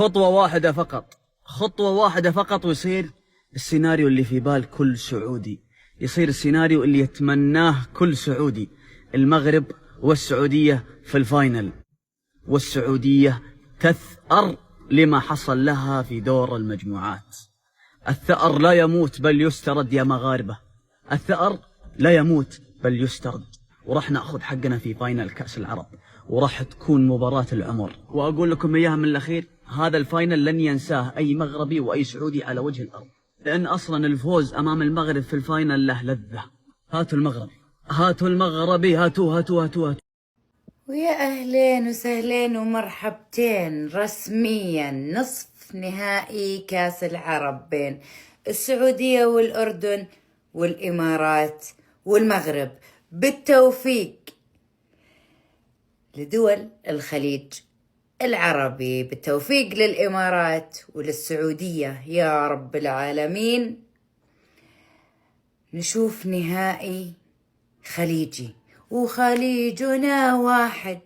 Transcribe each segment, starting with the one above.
خطوة واحدة فقط، خطوة واحدة فقط ويصير السيناريو اللي في بال كل سعودي، يصير السيناريو اللي يتمناه كل سعودي. المغرب والسعودية في الفاينل، والسعودية تثأر لما حصل لها في دور المجموعات. الثأر لا يموت بل يسترد يا مغاربة، الثأر لا يموت بل يسترد، وراح نأخذ حقنا في فاينل كأس العرب، وراح تكون مباراة العمر. وأقول لكم إياها من الأخير، هذا الفاينل لن ينساه أي مغربي وأي سعودي على وجه الأرض، لأن أصلا الفوز أمام المغرب في الفاينل له لذة. هاتوا المغرب، هاتوا المغربي، هاتوا هاتوا هاتوا, هاتوا. ويا أهلين وسهلين ومرحبتين، رسميا نصف نهائي كاس العرب بين السعودية والأردن والإمارات والمغرب، بالتوفيق لدول الخليج العربي، بالتوفيق للإمارات وللسعودية يا رب العالمين. نشوف نهائي خليجي، وخليجنا واحد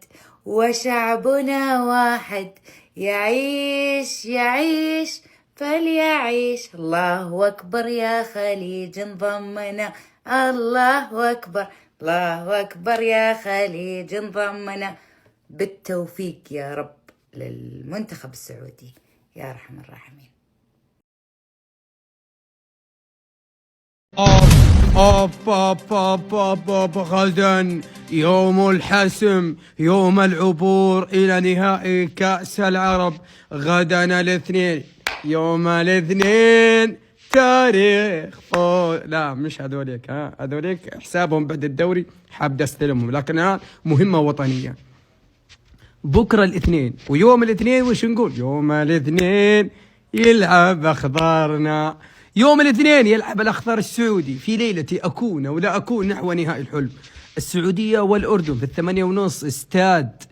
وشعبنا واحد، يعيش يعيش فليعيش. الله أكبر يا خليج انضمنا، الله أكبر الله أكبر يا خليج انضمنا. بالتوفيق يا رب للمنتخب السعودي يا أرحم الراحمين. غدا يوم الحسم، يوم العبور إلى نهائي كأس العرب. غدا الاثنين، يوم الاثنين تاريخ لا مش هذوليك، هذوليك حسابهم بعد الدوري حابد استلمهم، لكن الآن مهمة وطنية. بكرة الاثنين، ويوم الاثنين وش نقول؟ يوم الاثنين يلعب أخضرنا، يوم الاثنين يلعب الأخضر السعودي في ليلة أكون ولا أكون نحو نهائي الحلم. السعودية والأردن في 8:30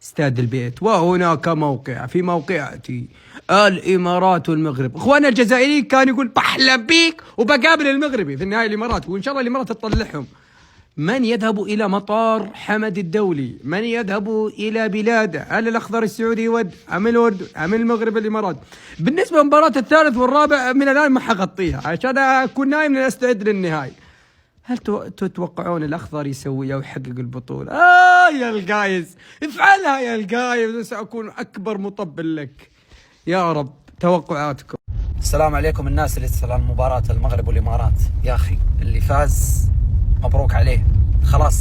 استاد البيت، وهناك موقع في موقعتي الإمارات والمغرب. إخواننا الجزائريين كان يقول بحلم بيك وبقابل المغربي في النهاية الإمارات، وإن شاء الله الإمارات تطلعهم. من يذهب إلى مطار حمد الدولي؟ من يذهب إلى بلاده؟ هل الأخضر السعودي يود أم الأردن أم المغرب الإمارات؟ بالنسبة لمباراة الثالث والرابع من الآن ما حغطيها عشان أكون نايم لأستعد للنهائي. هل تتوقعون الأخضر يسوي أو يحقق البطولة؟ يا القايز افعلها يا القايز، سأكون أكبر مطبل لك يا رب. توقعاتكم؟ السلام عليكم الناس اللي تسأل عن مباراة المغرب والإمارات. يا أخي اللي فاز مبروك عليه، خلاص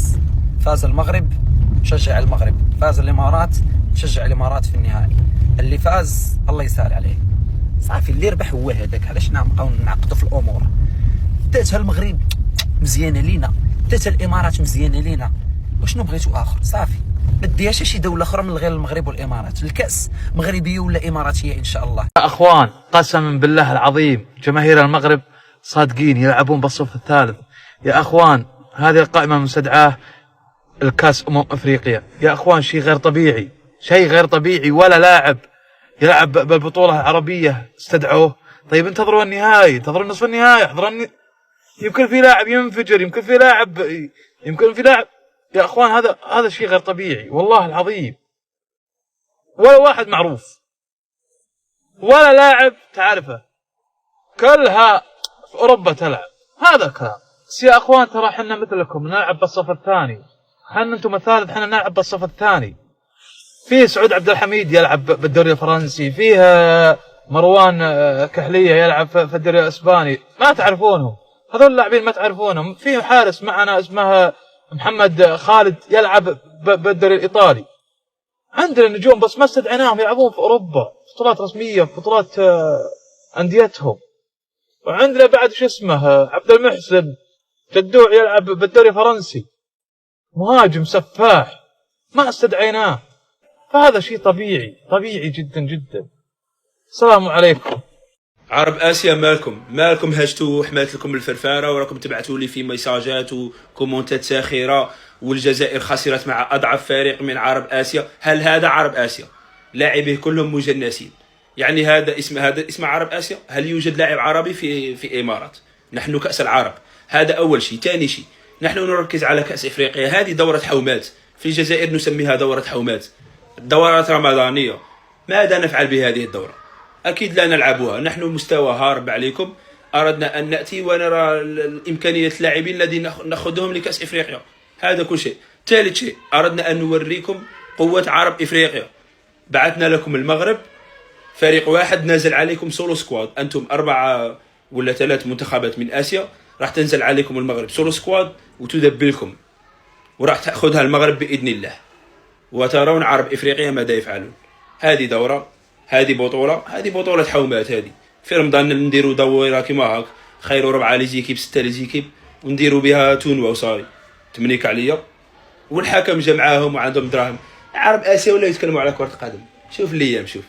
فاز المغرب نشجع المغرب، فاز الإمارات نشجع الإمارات في النهائي. اللي فاز الله يسهل عليه، صافي اللي يربح هو هذاك. علاش نبقاو نعقدوا في الأمور؟ تأتى المغرب مزيانة لينا، تأتى الإمارات مزيانة لينا، وشنو بغيتو آخر؟ صافي ما ديهاش شي دولة أخرى من غير المغرب والإمارات. الكأس مغربية ولا إماراتية إن شاء الله. يا أخوان قسما بالله العظيم جماهير المغرب صادقين يلعبون بالصف الثالث. يا أخوان هذه القائمة مستدعاه الكاس أفريقيا. يا أخوان شيء غير طبيعي، شيء غير طبيعي. ولا لاعب يلعب بالبطولة العربية استدعوه. طيب انتظروا النهائي، انتظروا نصف النهائي، يمكن في لاعب ينفجر، يمكن في لاعب. يا أخوان هذا شيء غير طبيعي والله العظيم. ولا واحد معروف ولا لاعب تعرفه، كلها في أوروبا تلعب. هذا كلام. يا أخوان ترى حنا مثلكم نلعب بالصف الثاني، حنا انتم الثالث حنا نلعب بالصف الثاني. فيه سعود عبد الحميد يلعب بالدوري الفرنسي، فيه مروان كحلية يلعب في الدوري الإسباني، ما تعرفونهم هذول اللاعبين، ما تعرفونهم. فيه حارس معنا اسمه محمد خالد يلعب بالدوري الإيطالي. عندنا نجوم بس ما استدعناهم يلعبون في أوروبا بطولات رسمية، في بطولات أنديتهم. وعندنا بعد شو اسمه عبد المحسن جدوع يلعب بالدوري الفرنسي، مهاجم سفاح ما استدعيناه. فهذا شيء طبيعي جدا جدا. السلام عليكم. عرب اسيا مالكم هجتوا حملت لكم الفرفاره وراكم تبعتوا لي في ميساجات وكومونتات ساخره، والجزائر خسرت مع اضعف فريق من عرب اسيا. هل هذا عرب اسيا؟ لاعبيه كلهم مجنسين، يعني هذا اسم عرب اسيا؟ هل يوجد لاعب عربي في الامارات؟ نحن كاس العرب، هذا اول شيء. ثاني شيء نحن نركز على كاس افريقيا، هذه دوره حومات، في الجزائر نسميها دوره حومات، دورات رمضانيه. ماذا نفعل بهذه الدورة؟ أكيد لا نلعبها، نحن مستوى هارب عليكم. أردنا أن نأتي ونرى إمكانية اللاعبين الذين نأخذهم لكأس إفريقيا، هذا كل شيء. ثالث شيء، أردنا أن نوريكم قوة عرب إفريقيا. بعثنا لكم المغرب فريق واحد نازل عليكم سولو سكواد، أنتم 4 ولا 3 منتخبات من آسيا، راح تنزل عليكم المغرب سولو سكواد وتدبلكم، وراح تأخذها المغرب بإذن الله، وترون عرب إفريقيا ماذا يفعلون. هذه دورة، هذه بطولة حومات. هذه في رمضان نديروا دورة كيما هاك، خيروا 4 لي زيكيب 6 لي زيكيب ونديروا بها تونوا وصاري تمنيك عليا، والحكم جا معاهم وعندهم دراهم. عرب آسيا ولا يتكلموا على كرة القدم. شوف الأيام، شوف،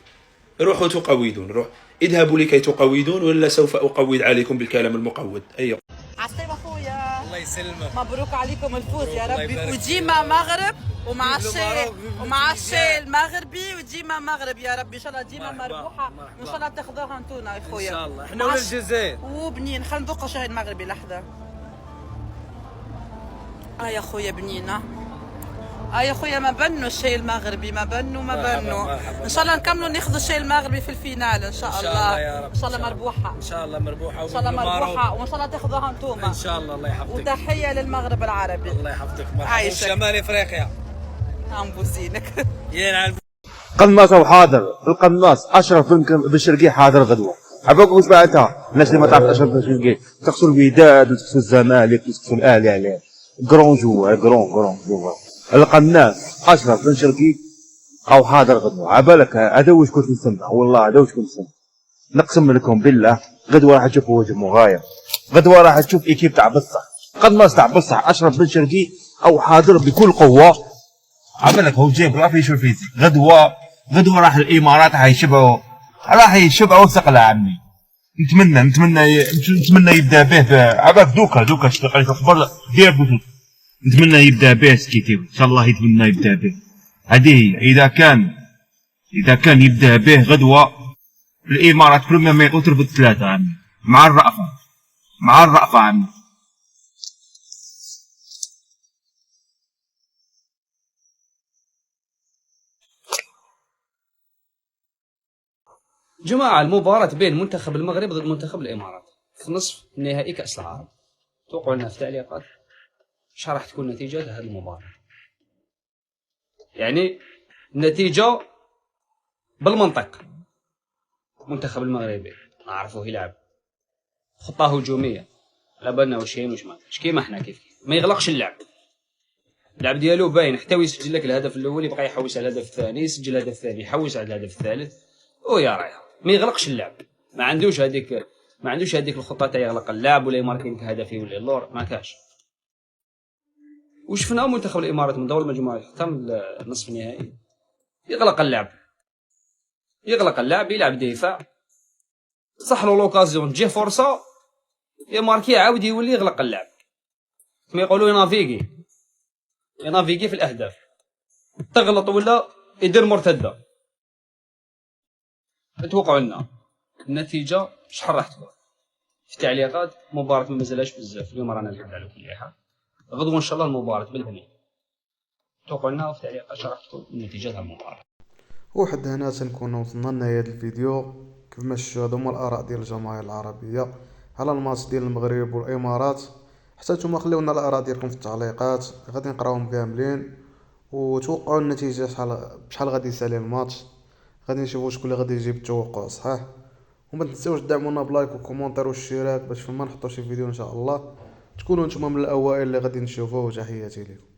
روحوا تقويدون، روح اذهبوا لكي تقويدون، ولا سوف أقويد عليكم بالكلام المقود. أيوه. عالسلامة اخويا. الله يسلمك. مبروك عليكم الفوز يا ربي، وديما مغرب ومع الشاي المغربي، وديما مغرب يا ربي، ان شاء الله ديما مربوحه، وان شاء الله تاخذوها انتونا اخويا. ان شاء الله احنا والجزائر. وبنين، خلينا نذوق شاي المغربي لحظه. يا خويا بنينه، يا خويا ما بنوا الشاي المغربي، ما بنوا. ان شاء الله نكملوا ناخذوا الشاي المغربي في الفينال ان شاء الله. يا رب. ان شاء الله مربوحه، ان شاء الله مربوحه، ان شاء الله مربوحه، وان شاء الله تاخذوها انتوما ان شاء الله. الله يحفظك. وتحيه للمغرب العربي. الله يحفظك. عايشك. شمال افريقيا. بوزينك. ينعل. قناص او حاضر القناص اشرف بن شرقي حاضر غدوه. عباك واش بعتها الناس اللي ما تعرف اشرف بن شرقي، تقصوا الوداد وتقصوا الزمالك وتقصوا الاهلي عليه. كرون جوا جوا القناص اشرف بن شرقي او حاضر غدوه. عبالك هذا واش كنت نسمع، والله هذا واش كنت نسمع. نقسم لكم بالله غدوه راح تشوفوا وجه مغاير، غدوه راح تشوف ايكيب تاع بصح، قناص تاع بصح اشرف بن شرقي او حاضر بكل قوه. عملك هو جايب رافيش الفيزي. غدوه راح الامارات راح يشبعوا ثقله عمي. نتمنى يبدا به عباك دوكا اشتغل اخبار دير بوتوت. نتمنى يبدا به سكيتيو ان شاء الله، يتمنى يبدا به. هذه هي، اذا كان يبدا به غدوه الامارات كل ما يتربط 3 عمي، مع الرأفه عمي. جماعة، المباراة بين منتخب المغرب ضد منتخب الإمارات في نصف نهائي كأس العرب، توقعوا لنا في التعليقات ايش راح تكون نتيجة هذه المباراة. يعني النتيجة بالمنطق، منتخب المغربي نعرفوه يلعب خطة هجومية، لا بالنا واش كاين واش ما كاينش، كيما حنا كيف ما يغلقش اللعب ديالو باين، حتى يسجل لك الهدف الأول يبقى يحوس على الهدف الثاني، يسجل الهدف الثاني يحوس على الهدف الثالث، ويا رايح ما يغلقش اللعب. ما عندوش هذيك الخطه تاع يغلق اللعب ولا يماركينك هدفي ولا اللور، ما كاش. وشفنا منتخب الامارات من دور المجموعات حتى من النصف النهائي يغلق اللعب، يلعب دفاع، صح له لوكازيون تجيه فرصه يماركي عاود يولي يغلق اللعب، كما يقولوا ينافيغي في الاهداف، تغلط ولا يدير مرتده. اتوقعوا لنا النتيجه شحال راح تكون في التعليقات. مباراه ما مازالهاش بزاف، اليوم رانا نلعب على كل حال، غدوه ان شاء الله المباراه بالهني. توقعوا لنا في التعليقات شحال راح تكون النتيجه تاع المباراه. وحد هنا تنكونوا وصلنا لنهاية الفيديو. كيف ما شفتوا هادو هما الاراء ديال الجماهير العربيه على الماتش ديال المغرب والامارات. حتى نتوما خليونا الاراء ديالكم في التعليقات، غادي نقراوهم كاملين، وتوقعوا النتيجه بشحال غادي يسالي الماتش. غادي نشوفوا شكون اللي غادي يجيب التوقع صحيح. وما تنساوش دعمونا بلايك وكومونتير والاشتراك باش فما نحطوا شي فيديو ان شاء الله تكونوا نتوما من الاوائل اللي غادي نشوفوه. تحياتي لكم.